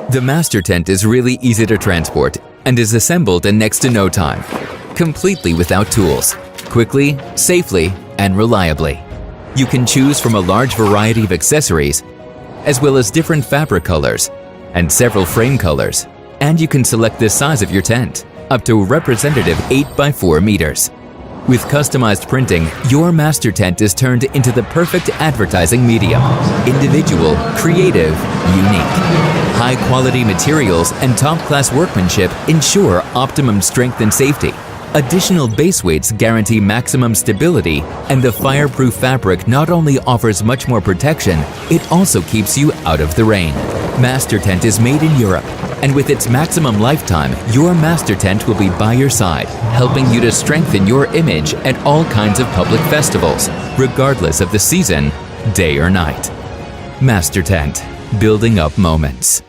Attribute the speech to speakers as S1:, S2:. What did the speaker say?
S1: The Mastertent is really easy to transport and is assembled in next to no time, completely without tools, quickly, safely, and reliably. You can choose from a large variety of accessories, as well as different fabric colors and several frame colors, and you can select the size of your tent, up to a representative 8 by 4 meters. With customized printing, your Mastertent is turned into the perfect advertising medium. Individual, creative, unique. High-quality materials and top-class workmanship ensure optimum strength and safety. Additional base weights guarantee maximum stability, and the fireproof fabric not only offers much more protection, it also keeps you out of the rain. Mastertent is made in Europe, and with its maximum lifetime, your Mastertent will be by your side, helping you to strengthen your image at all kinds of public festivals, regardless of the season, day or night. Mastertent, building up moments.